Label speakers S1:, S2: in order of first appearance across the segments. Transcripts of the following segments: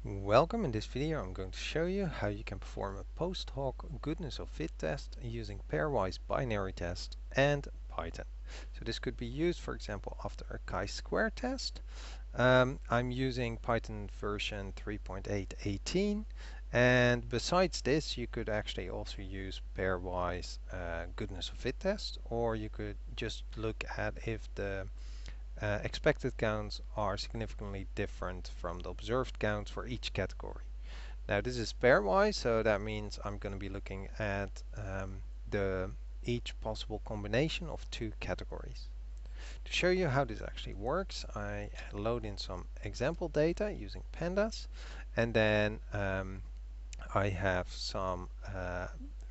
S1: Welcome. In this video I'm going to show you how you can perform a post-hoc goodness-of-fit test using pairwise binary test and Python. So this could be used, for example, after a chi-square test. I'm using Python version 3.8.18, and besides this you could actually also use pairwise goodness-of-fit test, or you could just look at if the expected counts are significantly different from the observed counts for each category. Now this is pairwise, so that means I'm going to be looking at the each possible combination of two categories. To show you how this actually works, I load in some example data using pandas, and then I have some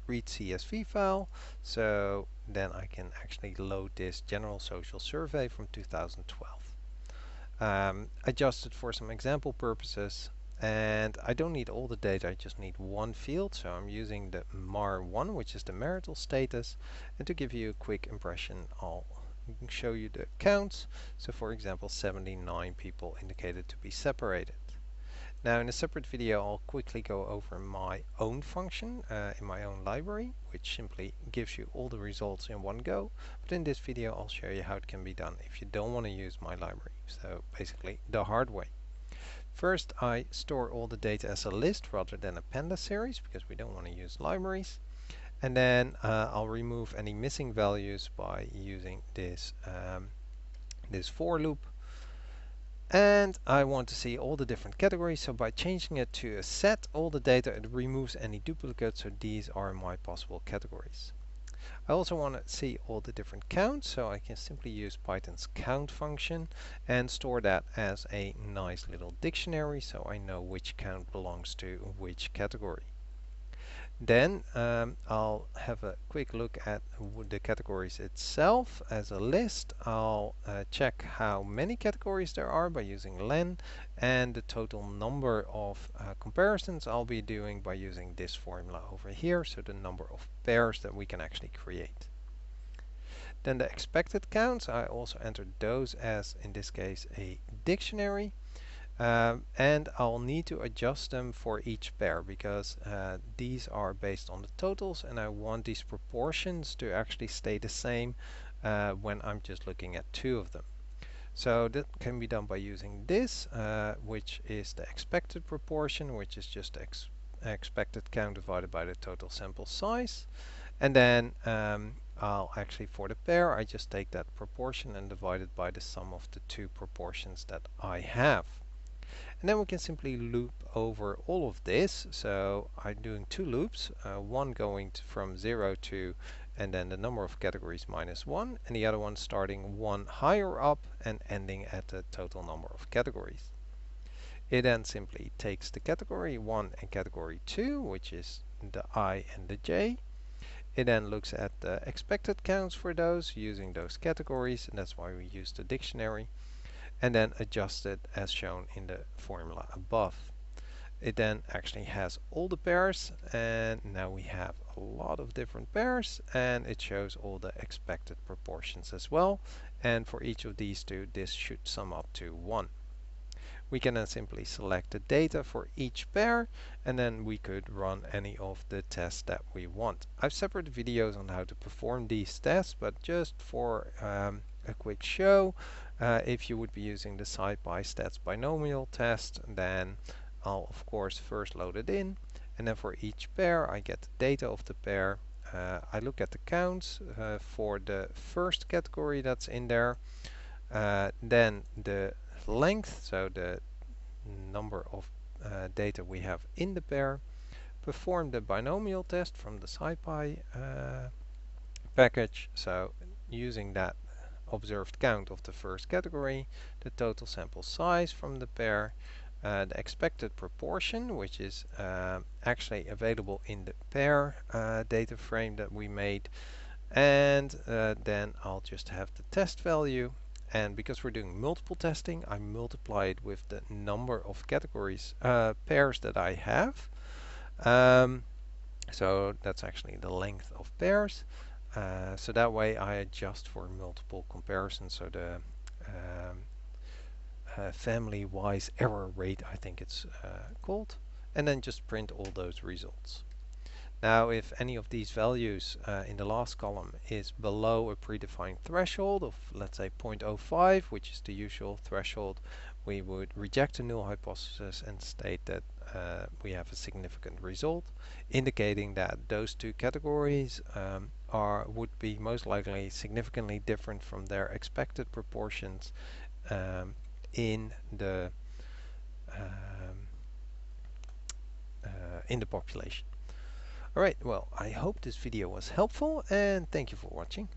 S1: read CSV file, so then I can actually load this general social survey from 2012. Adjusted for some example purposes, and I don't need all the data, I just need one field, so I'm using the MAR1, which is the marital status, and to give you a quick impression I'll show you the counts. So for example 79 people indicated to be separated. Now in a separate video I'll quickly go over my own function in my own library, which simply gives you all the results in one go, but in this video I'll show you how it can be done if you don't want to use my library, so basically the hard way. First I store all the data as a list rather than a panda series, because we don't want to use libraries, and then I'll remove any missing values by using this for loop. And I want to see all the different categories, so by changing it to a set, all the data, it removes any duplicates, so these are my possible categories. I also want to see all the different counts, so I can simply use Python's count function and store that as a nice little dictionary, so I know which count belongs to which category. Then I'll have a quick look at the categories itself as a list. I'll check how many categories there are by using len, and the total number of comparisons I'll be doing by using this formula over here, so the number of pairs that we can actually create. Then the expected counts, I also entered those as, in this case, a dictionary. And I'll need to adjust them for each pair, because these are based on the totals, and I want these proportions to actually stay the same when I'm just looking at two of them. So that can be done by using this, which is the expected proportion, which is just the expected count divided by the total sample size. And then I'll actually, for the pair, I just take that proportion and divide it by the sum of the two proportions that I have. And then we can simply loop over all of this. So I'm doing two loops, one going from 0 to, and then the number of categories minus 1, and the other one starting one higher up and ending at the total number of categories. It then simply takes the category 1 and category 2, which is the I and the J. It then looks at the expected counts for those using those categories, and that's why we use the dictionary, and then adjust it as shown in the formula above. It then actually has all the pairs, and now we have a lot of different pairs, and it shows all the expected proportions as well, and for each of these two this should sum up to 1. We can then simply select the data for each pair, and then we could run any of the tests that we want. I've separate videos on how to perform these tests, but just for a quick show, if you would be using the SciPy binomial test, then I'll of course first load it in, and then for each pair I get the data of the pair. I look at the counts for the first category that's in there, then the length, so the number of data we have in the pair, perform the binomial test from the SciPy package, so using that observed count of the first category, the total sample size from the pair, the expected proportion, which is actually available in the pair data frame that we made, and then I'll just have the test value, and because we're doing multiple testing, I multiply it with the number of categories, pairs that I have. So that's actually the length of pairs. So that way I adjust for multiple comparisons, so the family-wise error rate, I think it's called, and then just print all those results. Now, if any of these values in the last column is below a predefined threshold of, let's say, 0.05, which is the usual threshold, we would reject the null hypothesis and state that we have a significant result, indicating that those two categories would be most likely significantly different from their expected proportions in the population. Alright, well, I hope this video was helpful, and thank you for watching.